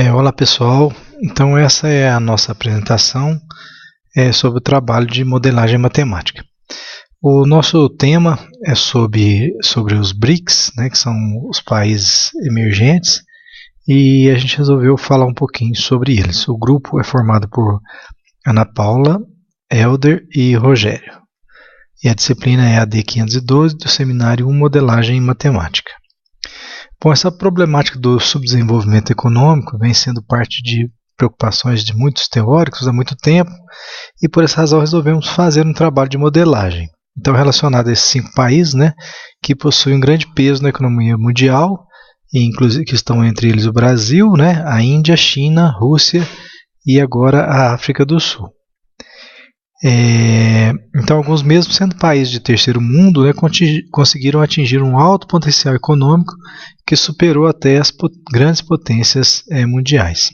Olá pessoal, então essa é a nossa apresentação sobre o trabalho de modelagem matemática. O nosso tema é sobre os BRICS, né, que são os países emergentes, e a gente resolveu falar um pouquinho sobre eles. O grupo é formado por Ana Paula, Helder e Rogério. E a disciplina é AD 512 do Seminário 1 Modelagem em Matemática. Bom, essa problemática do subdesenvolvimento econômico vem sendo parte de preocupações de muitos teóricos há muito tempo e por essa razão resolvemos fazer um trabalho de modelagem. Então, relacionado a esses 5 países, né, que possuem um grande peso na economia mundial, e inclusive que estão entre eles o Brasil, né, a Índia, a China, a Rússia e agora a África do Sul. Então, alguns mesmo sendo países de terceiro mundo, né, conseguiram atingir um alto potencial econômico que superou até as grandes potências mundiais.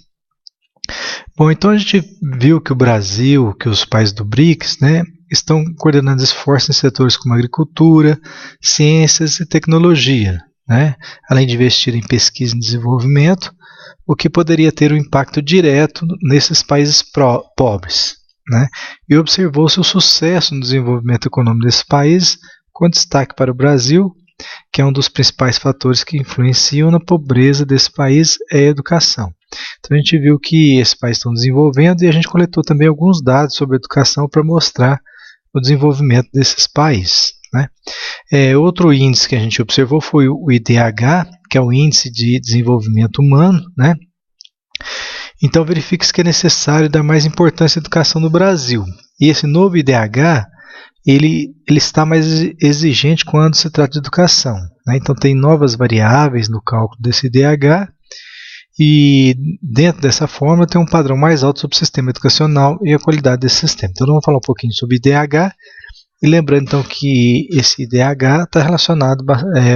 Bom, então a gente viu que o Brasil, que os países do BRICS, né, estão coordenando esforços em setores como agricultura, ciências e tecnologia, né, além de investir em pesquisa e desenvolvimento, o que poderia ter um impacto direto nesses países pobres. Né? E observou-se o sucesso no desenvolvimento econômico desses países, com destaque para o Brasil, que é um dos principais fatores que influenciam na pobreza desse país é a educação. Então a gente viu que esses países estão desenvolvendo e a gente coletou também alguns dados sobre a educação para mostrar o desenvolvimento desses países. Né? Outro índice que a gente observou foi o IDH, que é o Índice de Desenvolvimento Humano, né? Então verifique-se que é necessário dar mais importância à educação no Brasil. E esse novo IDH, ele está mais exigente quando se trata de educação. Né? Então tem novas variáveis no cálculo desse IDH e dentro dessa forma tem um padrão mais alto sobre o sistema educacional e a qualidade desse sistema. Então vamos falar um pouquinho sobre IDH e lembrando então que esse IDH está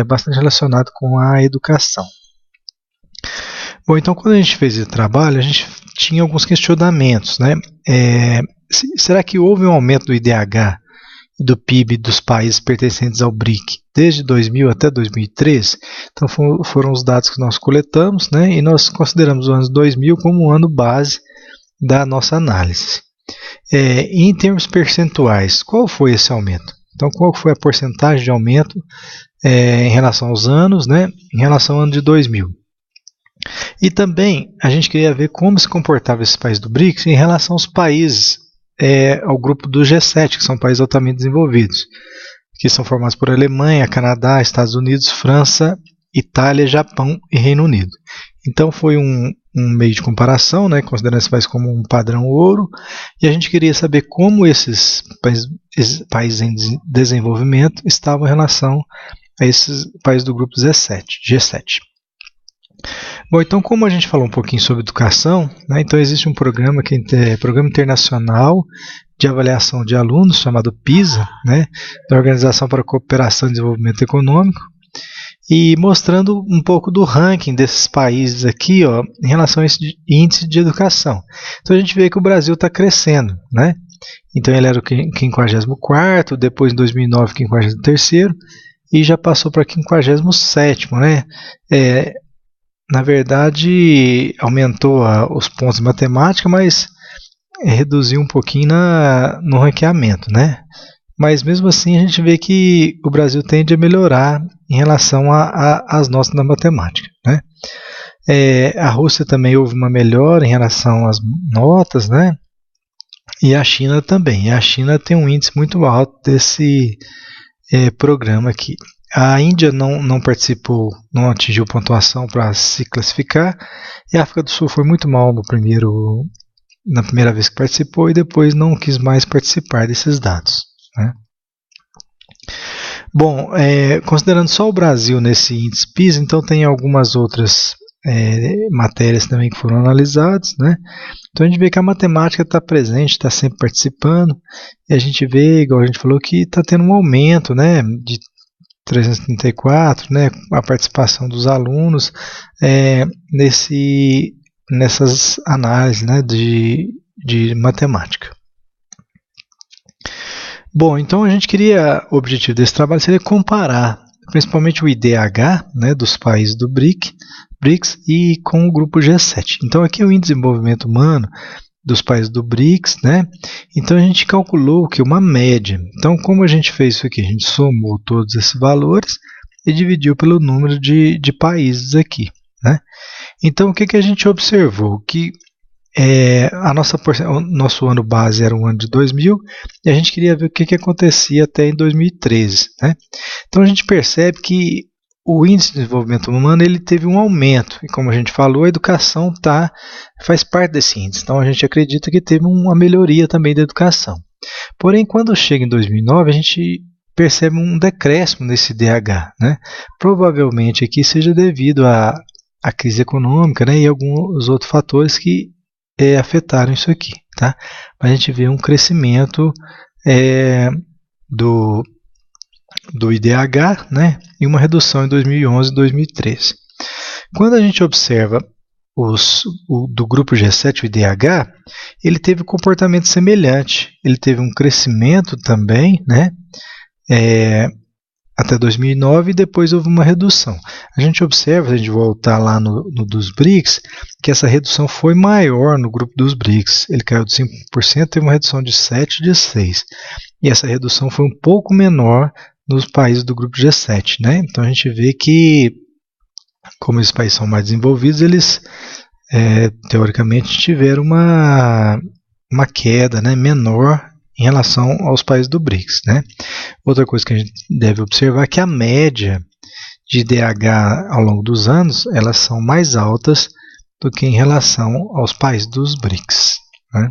bastante relacionado com a educação. Bom, então quando a gente fez esse trabalho, a gente tinha alguns questionamentos, né? Será que houve um aumento do IDH e do PIB dos países pertencentes ao BRIC desde 2000 até 2013? Então foram os dados que nós coletamos, né? E nós consideramos o ano 2000 como um ano base da nossa análise. Em termos percentuais, qual foi esse aumento? Então qual foi a porcentagem de aumento em relação aos anos, né? Em relação ao ano de 2000? E também a gente queria ver como se comportava esse país do BRICS em relação aos países, ao grupo do G7, que são países altamente desenvolvidos, que são formados por Alemanha, Canadá, Estados Unidos, França, Itália, Japão e Reino Unido. Então foi um meio de comparação, né, considerando esse país como um padrão ouro, e a gente queria saber como esses países em desenvolvimento estavam em relação a esses países do grupo G7. Bom, então como a gente falou um pouquinho sobre educação, né, então existe um programa que é Programa Internacional de Avaliação de Alunos, chamado PISA, né, da Organização para a Cooperação e Desenvolvimento Econômico, e mostrando um pouco do ranking desses países aqui, ó, em relação a esse índice de educação. Então a gente vê que o Brasil está crescendo, né? Então ele era o 54º, depois em 2009 53º, e já passou para 57º, né? Na verdade, aumentou os pontos de matemática, mas reduziu um pouquinho no ranqueamento, né? Mas mesmo assim a gente vê que o Brasil tende a melhorar em relação às notas da matemática, né? A Rússia também houve uma melhora em relação às notas, né? E a China também. E a China tem um índice muito alto desse programa aqui. A Índia não participou, não atingiu pontuação para se classificar, e a África do Sul foi muito mal na primeira vez que participou e depois não quis mais participar desses dados. Né? Bom, considerando só o Brasil nesse índice PISA, então tem algumas outras matérias também que foram analisadas. Né? Então a gente vê que a matemática está presente, está sempre participando, e a gente vê, igual a gente falou, que está tendo um aumento, né, de 334, né, a participação dos alunos nessas análises, né, de matemática. Bom, então o objetivo desse trabalho seria comparar principalmente o IDH, né, dos países do BRIC, BRICS e com o grupo G7. Então aqui é o índice de desenvolvimento humano dos países do BRICS, né? Então a gente calculou que uma média. Então como a gente fez isso aqui? A gente somou todos esses valores e dividiu pelo número de países aqui, né? Então o que a gente observou? Que o nosso ano base era o ano de 2000 e a gente queria ver o que acontecia até em 2013, né? Então a gente percebe que o índice de desenvolvimento humano ele teve um aumento, e como a gente falou, a educação faz parte desse índice, então a gente acredita que teve uma melhoria também da educação. Porém, quando chega em 2009, a gente percebe um decréscimo nesse IDH, né? Provavelmente aqui seja devido à crise econômica, né, e alguns outros fatores que afetaram isso aqui, tá? A gente vê um crescimento do IDH, né, e uma redução em 2011 e 2013. Quando a gente observa do grupo G7, o IDH, ele teve um comportamento semelhante, ele teve um crescimento também, né, até 2009 e depois houve uma redução. A gente observa, se a gente voltar lá no dos BRICS, que essa redução foi maior no grupo dos BRICS. Ele caiu de 5%, teve uma redução de 7% de 6%. E essa redução foi um pouco menor nos países do grupo G7, né? Então a gente vê que, como esses países são mais desenvolvidos, eles teoricamente tiveram uma queda, né, menor em relação aos países do BRICS, né? Outra coisa que a gente deve observar é que a média de IDH ao longo dos anos, elas são mais altas do que em relação aos países dos BRICS, né?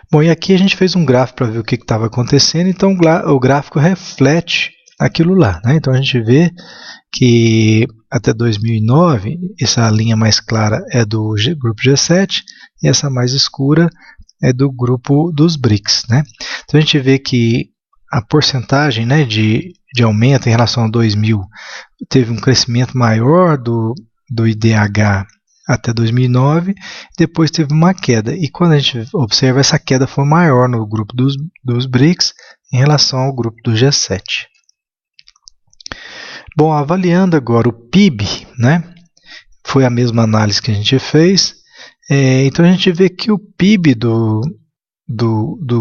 Bom, e aqui a gente fez um gráfico para ver o que estava acontecendo, então o gráfico reflete aquilo lá, né? Então a gente vê que até 2009, essa linha mais clara é do grupo G7 e essa mais escura é do grupo dos BRICS, né? Então a gente vê que a porcentagem, né, de aumento em relação a 2000 teve um crescimento maior do IDH até 2009, depois teve uma queda. E quando a gente observa, essa queda foi maior no grupo dos BRICS em relação ao grupo do G7. Bom, avaliando agora o PIB, né, foi a mesma análise que a gente fez. Então a gente vê que o PIB do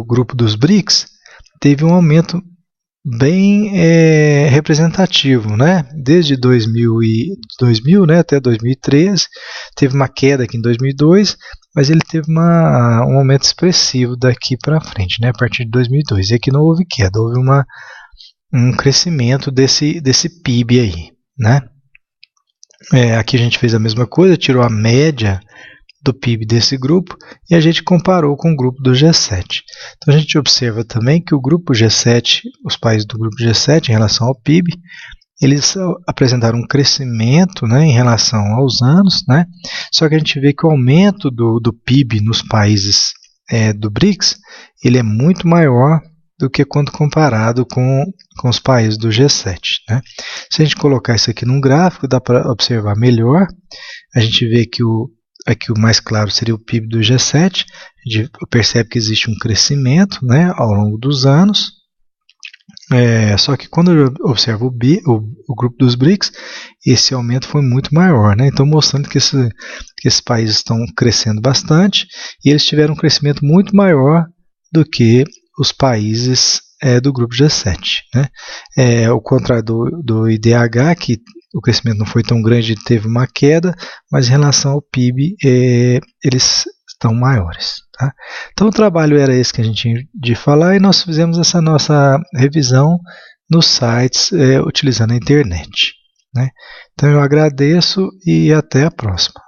grupo dos BRICS teve um aumento bem representativo, né? Desde 2000, né, até 2013, teve uma queda aqui em 2002, mas ele teve um aumento expressivo daqui para frente, né, a partir de 2002. E aqui não houve queda, houve um crescimento desse PIB aí, né? Aqui a gente fez a mesma coisa, tirou a média do PIB desse grupo e a gente comparou com o grupo do G7. Então a gente observa também que o grupo G7, os países do grupo G7 em relação ao PIB, eles apresentaram um crescimento, né, em relação aos anos, né? Só que a gente vê que o aumento do PIB nos países do BRICS, ele é muito maior do que quando comparado com os países do G7, né? Se a gente colocar isso aqui num gráfico, dá para observar melhor. A gente vê que aqui o mais claro seria o PIB do G7, a gente percebe que existe um crescimento, né, ao longo dos anos, só que quando eu observo o grupo dos BRICS, esse aumento foi muito maior, né? Então mostrando que esses países estão crescendo bastante e eles tiveram um crescimento muito maior do que os países do grupo G7, né? Ao contrário do IDH, que o crescimento não foi tão grande, teve uma queda, mas em relação ao PIB, eles estão maiores, tá? Então o trabalho era esse que a gente tinha de falar e nós fizemos essa nossa revisão nos sites utilizando a internet, né? Então eu agradeço e até a próxima.